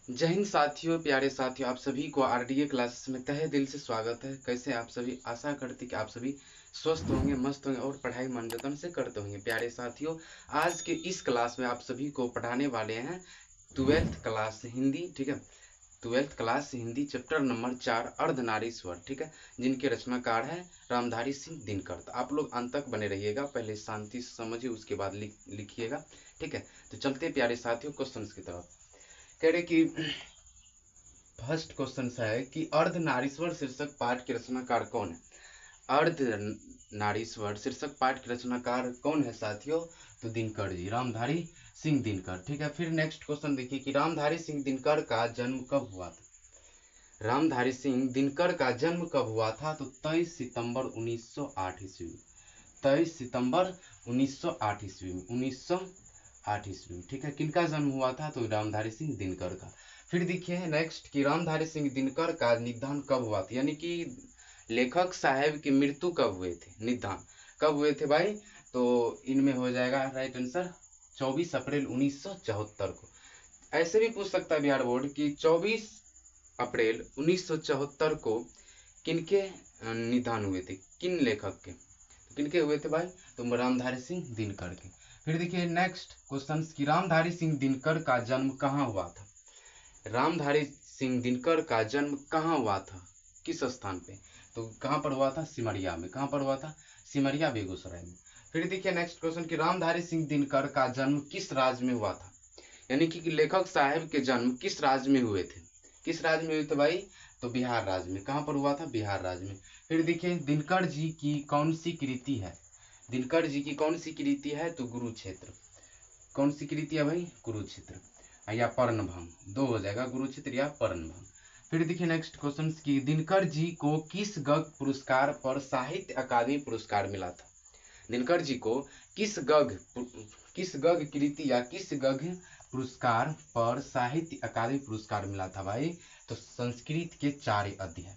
जय हिंद साथियों, प्यारे साथियों, आप सभी को आरडीए क्लासेस में तहे दिल से स्वागत है। कैसे आप सभी? आशा करते कि आप सभी स्वस्थ होंगे, मस्त होंगे और पढ़ाई मन जतन से करते होंगे। प्यारे साथियों, आज के इस क्लास में आप सभी को पढ़ाने वाले हैं 12th क्लास हिंदी। ठीक है, 12th class Hindi chapter number 4 Ardhanarishwar. ठीक है, जिनके रचनाकार है रामधारी सिंह दिनकर। तो आप लोग अंत तक बने रहिएगा, पहले शांति से समझिए, उसके बाद लिखिएगा। ठीक है, तो चलते प्यारे साथियों क्वेश्चन की तरफ। कह रहे कि फर्स्ट क्वेश्चन है कि अर्धनारीश्वर शीर्षक पाठ के रचनाकार कौन है? अर्धनारीश्वर शीर्षक पाठ के रचनाकार कौन है साथियों? तो दिनकर जी, रामधारी सिंह दिनकर। ठीक है, फिर नेक्स्ट क्वेश्चन देखिए कि रामधारी सिंह दिनकर का जन्म कब हुआ था? रामधारी सिंह दिनकर का जन्म कब हुआ था? तो 23 सितंबर 1908 ईस्वी में। 23 सितंबर 1908 ईस्वी में, 1908 ईस्वी में। ठीक है, किनका जन्म हुआ था? तो रामधारी सिंह दिनकर का। फिर देखिए नेक्स्ट कि रामधारी सिंह दिनकर का निधन कब हुआ था, यानी कि लेखक साहब की मृत्यु कब हुए थे, निधन कब हुए थे भाई? तो इनमें हो जाएगा राइट आंसर 24 अप्रैल 1974 को। ऐसे भी पूछ सकता है बिहार बोर्ड कि 24 अप्रैल 1974 को किनके निधन हुए थे, किन लेखक के? तो किनके हुए थे भाई? तो रामधारी सिंह दिनकर के। फिर देखिए नेक्स्ट क्वेश्चन कि रामधारी सिंह दिनकर का जन्म कहाँ हुआ था? रामधारी सिंह दिनकर का जन्म कहाँ हुआ था, किस स्थान पे? तो कहाँ पर हुआ था? सिमरिया में। कहाँ पर हुआ था? सिमरिया, बेगूसराय में। फिर देखिए नेक्स्ट क्वेश्चन कि रामधारी सिंह दिनकर का जन्म किस राज्य में हुआ था, यानी कि लेखक साहब के जन्म किस राज्य में हुए थे? किस राज्य में हुए थे भाई? तो बिहार राज्य में। कहाँ पर हुआ था? बिहार राज्य में। फिर देखिए दिनकर जी की कौन सी कृति है? दिनकर जी की कौन सी कृति है? तो गुरुक्षेत्र। कौन सी कृति है भाई? गुरुक्षेत्र या पर्णभंग, दो हो जाएगा, गुरुक्षेत्र या पर्णभंग। फिर देखिए नेक्स्ट क्वेश्चन की दिनकर जी को किस गग पुरस्कार पर साहित्य अकादमी पुरस्कार मिला था? दिनकर जी को किस गग कृति या किस गग पुरस्कार पर साहित्य अकादमी पुरस्कार मिला था भाई? तो संस्कृत के 4 अध्याय,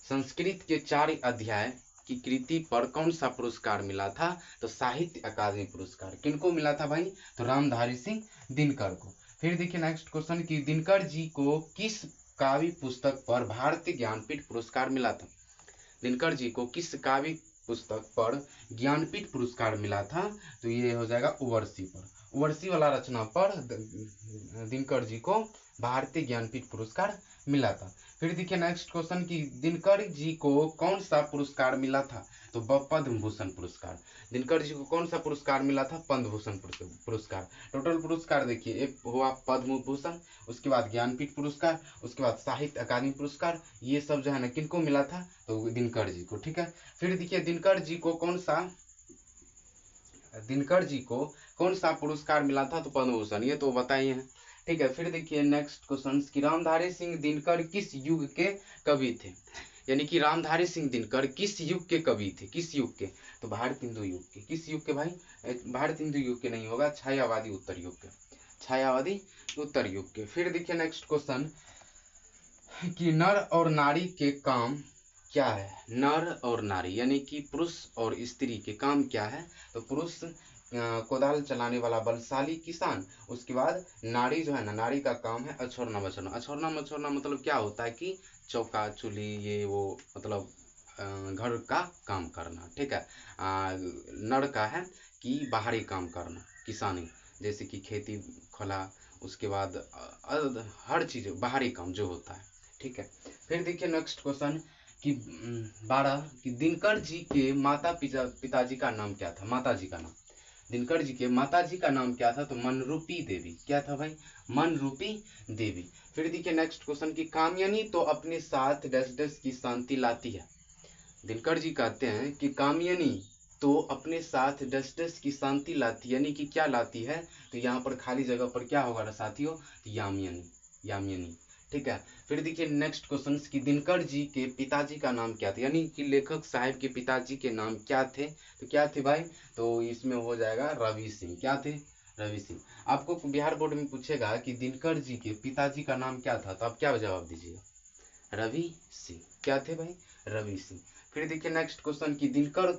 संस्कृत के 4 अध्याय की कृति पर कौन सा पुरस्कार मिला था? तो साहित्य अकादमी पुरस्कार। किनको मिला था भाई? तो रामधारी सिंह दिनकर को। फिर देखिए नेक्स्ट क्वेश्चन की दिनकर जी को किस काव्य पुस्तक पर भारतीय ज्ञानपीठ पुरस्कार मिला था? दिनकर जी को किस काव्य पुस्तक पर ज्ञानपीठ पुरस्कार मिला था? तो ये हो जाएगा उवर्सी पर, उवर्सी वाला रचना पर दिनकर जी को भारतीय ज्ञानपीठ पुरस्कार मिला था। फिर देखिए नेक्स्ट क्वेश्चन की दिनकर जी को कौन सा पुरस्कार मिला था? तो पद्म भूषण पुरस्कार। दिनकर जी को कौन सा पुरस्कार मिला था? पद्म भूषण पुरस्कार। टोटल पुरस्कार देखिए, एक हुआ पद्म भूषण, उसके बाद ज्ञानपीठ पुरस्कार, उसके बाद साहित्य अकादमी पुरस्कार, ये सब जो है ना किनको मिला था? तो दिनकर जी को। ठीक है, फिर देखिए दिनकर जी को कौन सा पुरस्कार मिला था? तो पद्म भूषण, ये तो बताइए हैं। ठीक है, फिर देखिए नेक्स्ट क्वेश्चन कि रामधारी सिंह दिनकर किस युग के कवि थे? यानी कि रामधारी सिंह दिनकर किस युग के कवि थे, किस युग के? तो भारत हिंदू युग के। किस युग के भाई? भारत हिंदू युग के नहीं होगा, छायावादी उत्तर युग के, छायावादी उत्तर युग के। फिर देखिए नेक्स्ट क्वेश्चन कि नर और नारी के काम क्या है? नर और नारी यानी कि पुरुष और स्त्री के काम क्या है? तो पुरुष कोदाल चलाने वाला बलशाली किसान, उसके बाद नारी जो है ना, नारी का काम है अछोरना बछोरना। अछोरना बछोरना मतलब क्या होता है कि चौका चूल्ही ये वो, मतलब घर का काम करना। ठीक है, नर का है कि बाहरी काम करना, किसानी, जैसे कि खेती खोला, उसके बाद हर चीज बाहरी काम जो होता है। ठीक है, फिर देखिए नेक्स्ट क्वेश्चन कि 12 कि दिनकर जी के पिताजी का नाम क्या था? माता जी का नाम, दिनकर जी के माता जी का नाम क्या था? तो मनरूपी देवी। क्या था भाई? मनरूपी देवी। फिर देखिए नेक्स्ट क्वेश्चन की कामयानी तो अपने साथ डैश डैश की शांति लाती है। दिनकर जी कहते हैं कि कामयानी तो अपने साथ डैश डैश की शांति लाती है, यानी कि क्या लाती है? तो यहाँ पर खाली जगह पर क्या होगा ना साथियों? तो यामिनी, यामिनी। ठीक है, फिर देखिए नेक्स्ट क्वेश्चन कि दिनकर जी के पिताजी का नाम क्या था, यानी कि लेखक साहब के पिताजी के नाम क्या थे? तो क्या थे भाई? तो इसमें हो जाएगा रवि सिंह। क्या थे? रवि सिंह। आपको बिहार बोर्ड में पूछेगा कि दिनकर जी के पिताजी का नाम क्या था, तो आप क्या जवाब दीजिएगा? रवि सिंह। क्या थे भाई? रवि सिंह। फिर देखिए नेक्स्ट क्वेश्चन की दिनकर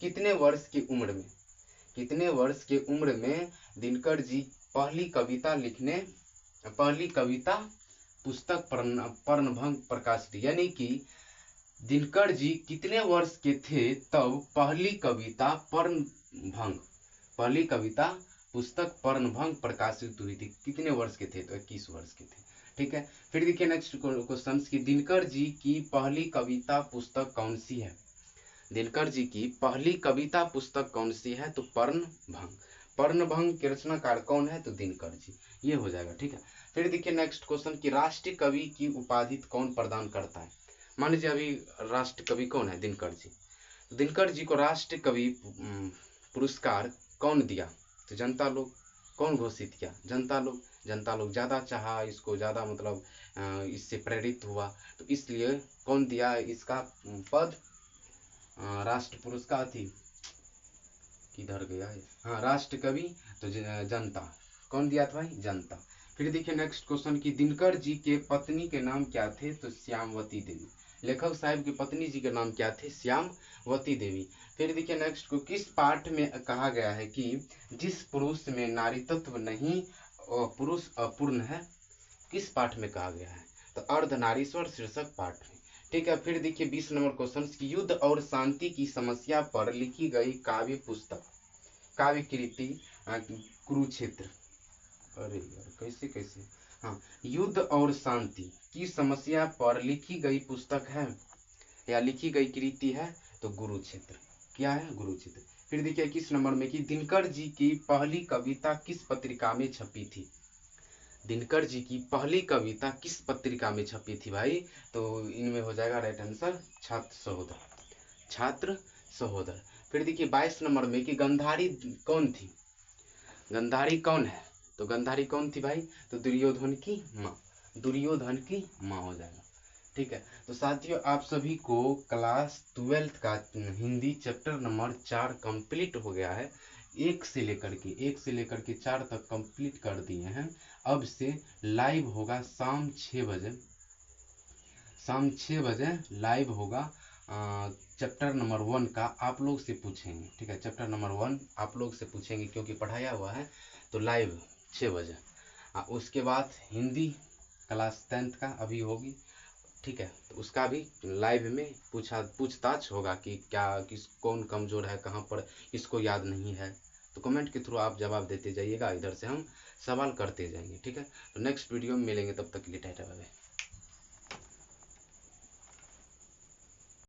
कितने वर्ष की उम्र में, कितने वर्ष के उम्र में दिनकर जी पहली कविता पुस्तक पर्णभंग प्रकाशित, यानी कि दिनकर जी कितने वर्ष के थे तब पहली कविता पुस्तक पर्णभंग प्रकाशित हुई थी? कितने वर्ष के थे? तो 21 वर्ष के थे। ठीक है, फिर देखिए नेक्स्ट क्वेश्चन कि दिनकर जी की पहली कविता पुस्तक कौन सी है? दिनकर जी की पहली कविता पुस्तक कौन सी है? तो पर्णभंग। पर्णभंग के रचनाकार कौन है? तो दिनकर जी। ये हो जाएगा। ठीक है, फिर देखिए नेक्स्ट क्वेश्चन कि राष्ट्रीय कवि की उपाधि कौन प्रदान करता है? मान लीजिए अभी राष्ट्रीय कवि कौन है? दिनकर जी। तो दिनकर जी को राष्ट्रीय कवि पुरस्कार कौन दिया? तो जनता लोग। कौन घोषित किया? जनता लोग। जनता लोग ज़्यादा चाहा इसको, ज़्यादा मतलब इससे प्रेरित हुआ, तो इसलिए कौन दिया इसका पद? राष्ट्र पुरस्कार थी, किधर गया है? हाँ, राष्ट्र कवि, तो जनता। कौन दिया था भाई? जनता। फिर देखिए नेक्स्ट क्वेश्चन कि दिनकर जी के पत्नी के नाम क्या थे? तो श्यामवती देवी। लेखक साहब की पत्नी जी के नाम क्या थे? श्यामवती देवी। फिर देखिए नेक्स्ट को किस पाठ में कहा गया है कि जिस पुरुष में नारी तत्व नहीं और पुरुष अपूर्ण है? किस पाठ में कहा गया है? तो अर्धनारीश्वर शीर्षक पाठ में। ठीक है, फिर देखिए 20 नंबर क्वेश्चन की युद्ध और शांति की समस्या पर लिखी गई काव्य पुस्तक, काव्य कृति कुरुक्षेत्र। अरे यार, कैसे कैसे? हाँ, युद्ध और शांति की समस्या पर लिखी गई पुस्तक है या लिखी गई कृति है? तो कुरुक्षेत्र। क्या है? कुरुक्षेत्र। फिर देखिए 21 नंबर में कि दिनकर जी की पहली कविता किस पत्रिका में छपी थी? दिनकर जी की पहली कविता किस पत्रिका में छपी थी भाई? तो इनमें हो जाएगा राइट आंसर छात्र सहोदर। छात्र सहोदर। फिर देखिए 22 नंबर में कि गंधारी कौन थी? गंधारी कौन है? तो गंधारी कौन थी भाई? तो दुर्योधन की माँ। दुर्योधन की माँ हो जाएगा। ठीक है, तो साथियों आप सभी को क्लास 12 का हिंदी चैप्टर नंबर 4 कंप्लीट हो गया है। 1 से लेकर के 4 तक कंप्लीट कर दिए हैं। अब से लाइव होगा शाम 6 बजे। शाम 6 बजे लाइव होगा चैप्टर नंबर 1 का। आप लोग से पूछेंगे। ठीक है, चैप्टर नंबर 1 आप लोग से पूछेंगे क्योंकि पढ़ाया हुआ है। तो लाइव 6 बजे। उसके बाद हिंदी क्लास 10th का अभी होगी। ठीक है, तो उसका भी लाइव में पूछताछ होगा कि क्या कौन कमजोर है, कहाँ पर किसको याद नहीं है। तो कमेंट के थ्रू आप जवाब देते जाइएगा, इधर से हम सवाल करते जाएंगे। ठीक है, तो नेक्स्ट वीडियो में मिलेंगे, तब तक के लिए टाटा बाय बाय।